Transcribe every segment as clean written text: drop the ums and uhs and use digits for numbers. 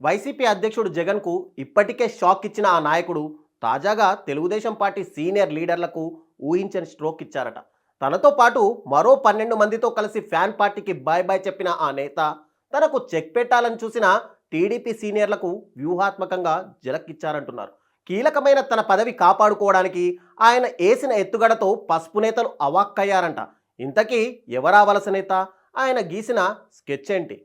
YCP అధ్యక్షుడు జగన్కు ఇప్పటికే షాక్ ఇచ్చిన ఆ నాయకుడు తాజాగా తెలుగుదేశం పార్టీ సీనియర్ లీడర్లకు ఊహించని స్ట్రోక్ ఇచ్చారట. తనతో పాటు మరో 12 మందితో కలిసి ఫ్యాన్ పార్టీకి బాయ్ బాయ్ చెప్పిన ఆ నేత తనకు చెక్ పెట్టాలని చూసిన టీడీపీ సీనియర్లకు వ్యూహాత్మకంగా జలక్కిచ్చారంటున్నారు. కీలకమైన తన పదవి కాపాడుకోవడానికి ఆయన వేసిన ఎత్తుగడతో పసుపు నేతలు అవాక్కయ్యారంట. ఇంతకీ ఎవరా వలస నేత? ఆయన గీసిన స్కెచ్ ఏంటి?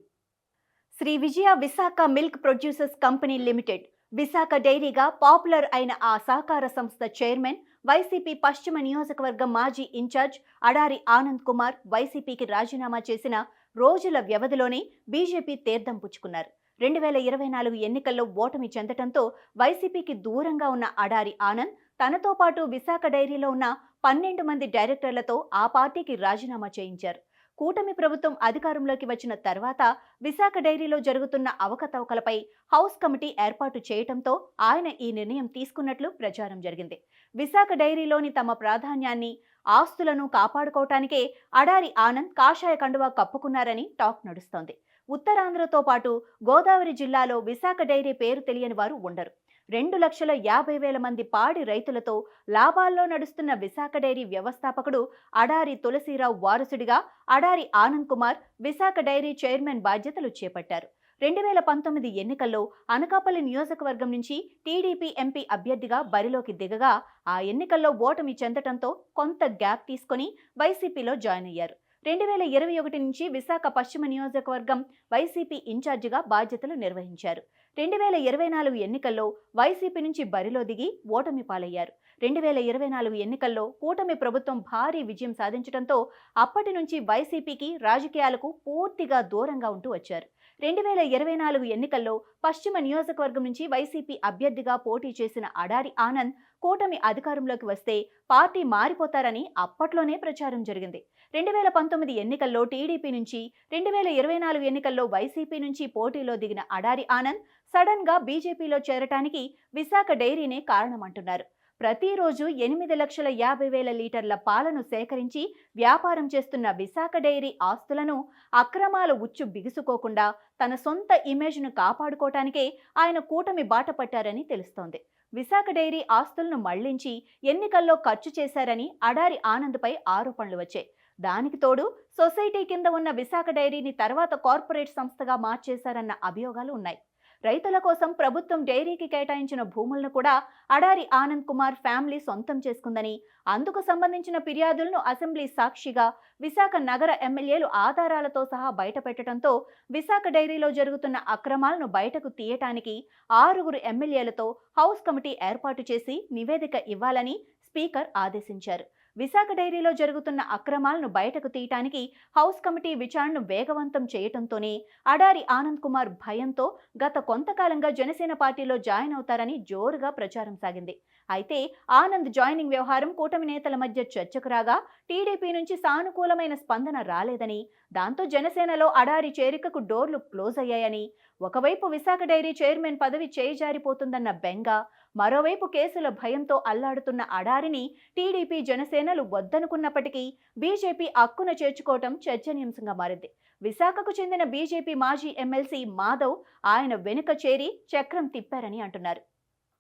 Sri Vijaya Visakha milk producers company limited Visakha డైరీగా పాపులర్ అయిన ఆ సహకార సంస్థ చైర్మన్, వైసీపీ పశ్చిమ నియోజకవర్గం మాజీ ఇన్ఛార్జ్ అడారి ఆనంద్ కుమార్ వైసీపీకి రాజీనామా చేసిన రోజుల వ్యవధిలోనే బీజేపీ తీర్థం పుచ్చుకున్నారు. 2024 ఎన్నికల్లో ఓటమి చెందటంతో వైసీపీకి దూరంగా ఉన్న అడారి ఆనంద్ తనతో పాటు విశాఖ డైరీలో ఉన్న 12 మంది డైరెక్టర్లతో ఆ పార్టీకి రాజీనామా చేయించారు. కూటమి ప్రభుత్వం అధికారంలోకి వచ్చిన తర్వాత విశాఖ డైరీలో జరుగుతున్న అవకతవకలపై హౌస్ కమిటీ ఏర్పాటు చేయటంతో ఆయన ఈ నిర్ణయం తీసుకున్నట్లు ప్రచారం జరిగింది. విశాఖ డైరీలోని తమ ప్రాధాన్యాన్ని, ఆస్తులను కాపాడుకోవటానికే అడారి ఆనంద్ కాషాయ కండువా కప్పుకున్నారని టాక్ నడుస్తోంది. ఉత్తరాంధ్రతో పాటు గోదావరి జిల్లాలో విశాఖ డైరీ పేరు తెలియని వారు ఉండరు. 2,50,000 మంది పాడి రైతులతో లాభాల్లో నడుస్తున్న విశాఖ డైరీ వ్యవస్థాపకుడు అడారి తులసీరావు వారసుడిగా అడారి ఆనంద్ కుమార్ విశాఖ డైరీ చైర్మన్ బాధ్యతలు చేపట్టారు. 2019 ఎన్నికల్లో అనకాపల్లి నియోజకవర్గం నుంచి టీడీపీ ఎంపీ అభ్యర్థిగా బరిలోకి దిగగా ఆ ఎన్నికల్లో ఓటమి చెందటంతో కొంత గ్యాప్ తీసుకుని వైసీపీలో జాయిన్ అయ్యారు. 2021 నుంచి విశాఖ పశ్చిమ నియోజకవర్గం వైసీపీ ఇన్ఛార్జిగా బాధ్యతలు నిర్వహించారు. 2024 ఎన్నికల్లో వైసీపీ నుంచి బరిలో దిగి ఓటమి పాలయ్యారు. 2024 ఎన్నికల్లో కూటమి ప్రభుత్వం భారీ విజయం సాధించడంతో అప్పటి నుంచి వైసీపీకి, రాజకీయాలకు పూర్తిగా దూరంగా ఉంటూ వచ్చారు. 2024 ఎన్నికల్లో పశ్చిమ నియోజకవర్గం నుంచి వైసీపీ అభ్యర్థిగా పోటీ చేసిన అడారి ఆనంద్ కూటమి అధికారంలోకి వస్తే పార్టీ మారిపోతారని అప్పట్లోనే ప్రచారం జరిగింది. 2019 ఎన్నికల్లో టీడీపీ నుంచి, 2024 ఎన్నికల్లో వైసీపీ నుంచి పోటీలో దిగిన అడారి ఆనంద్ సడన్ గా బీజేపీలో చేరటానికి విశాఖ డైరీనే కారణమంటున్నారు. ప్రతిరోజు 8,50,000 లీటర్ల పాలను సేకరించి వ్యాపారం చేస్తున్న విశాఖ డైరీ ఆస్తులను అక్రమాల ఉచ్చు బిగుసుకోకుండా తన సొంత ఇమేజ్ను కాపాడుకోవటానికే ఆయన కూటమి బాట పట్టారని తెలుస్తోంది. విశాఖ డైరీ ఆస్తులను మళ్లించి ఎన్నికల్లో ఖర్చు చేశారని అడారి ఆనంద్పై ఆరోపణలు వచ్చాయి. దానికి తోడు సొసైటీ కింద ఉన్న విశాఖ డైరీని తర్వాత కార్పొరేట్ సంస్థగా మార్చేశారన్న అభియోగాలు ఉన్నాయి. రైతుల కోసం ప్రభుత్వం డైరీకి కేటాయించిన భూములను కూడా అడారి ఆనంద్ కుమార్ ఫ్యామిలీ సొంతం చేసుకుందని, అందుకు సంబంధించిన ఫిర్యాదులను అసెంబ్లీ సాక్షిగా విశాఖ నగర ఎమ్మెల్యేలు ఆధారాలతో సహా బయటపెట్టడంతో విశాఖ డైరీలో జరుగుతున్న అక్రమాలను బయటకు తీయటానికి 6 ఎమ్మెల్యేలతో హౌస్ కమిటీ ఏర్పాటు చేసి నివేదిక ఇవ్వాలని స్పీకర్ ఆదేశించారు. విశాఖ డైరీలో జరుగుతున్న అక్రమాలను బయటకు తీయటానికి హౌస్ కమిటీ విచారణను వేగవంతం చేయటంతోనే అడారి ఆనంద్ కుమార్ భయంతో గత కొంతకాలంగా జనసేన పార్టీలో జాయిన్ అవుతారని జోరుగా ప్రచారం సాగింది. అయితే ఆనంద్ జాయినింగ్ వ్యవహారం కూటమి నేతల మధ్య చర్చకు రాగా టీడీపీ నుంచి సానుకూలమైన స్పందన రాలేదని, దాంతో జనసేనలో అడారి చేరికకు డోర్లు క్లోజ్ అయ్యాయని, ఒకవైపు విశాఖ డైరీ చైర్మన్ పదవి చేజారిపోతుందన్న బెంగ, మరోవైపు కేసుల భయంతో అల్లాడుతున్న అడారిని టీడీపీ, జనసేనలు వద్దనుకున్నప్పటికీ బీజేపీ అక్కున చేర్చుకోవటం చర్చనీయాంశంగా మారింది. విశాఖకు చెందిన బీజేపీ మాజీ ఎమ్మెల్సీ మాధవ్ ఆయన వెనుక చేరి చక్రం తిప్పారని అంటున్నారు.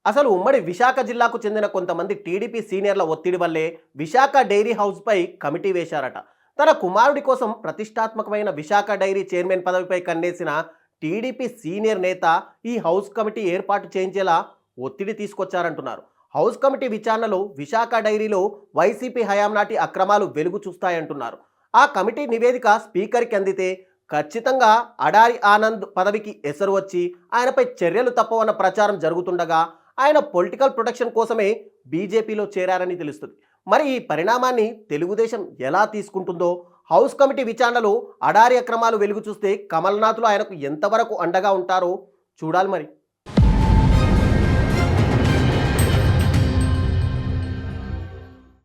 అసలు ఉమ్మడి విశాఖ జిల్లాకు చెందిన కొంతమంది టీడీపీ సీనియర్ల ఒత్తిడి వల్లే విశాఖ డైరీ హౌస్పై కమిటీ వేశారట. తన కుమారుడి కోసం ప్రతిష్టాత్మకమైన విశాఖ డైరీ చైర్మన్ పదవిపై కన్నేసిన టీడీపీ సీనియర్ నేత ఈ హౌస్ కమిటీ ఏర్పాటు చేయించేలా ఒత్తిడి తీసుకొచ్చారంటున్నారు. హౌస్ కమిటీ విచారణలో విశాఖ డైరీలో వైసీపీ హయాం నాటి అక్రమాలు వెలుగు చూస్తాయంటున్నారు. ఆ కమిటీ నివేదిక స్పీకర్కి అందితే ఖచ్చితంగా అడారి ఆనంద్ పదవికి ఎసరు వచ్చి ఆయనపై చర్యలు తప్పవన్న ప్రచారం జరుగుతుండగా ఆయన పొలిటికల్ ప్రొటెక్షన్ కోసమే బీజేపీలో చేరారని తెలుస్తుంది. మరి ఈ పరిణామాన్ని తెలుగుదేశం ఎలా తీసుకుంటుందో, హౌస్ కమిటీ విచారణలో అడారి అక్రమాలు వెలుగు చూస్తే కమల్నాథ్లు ఆయనకు ఎంతవరకు అండగా ఉంటారో చూడాలి మరి.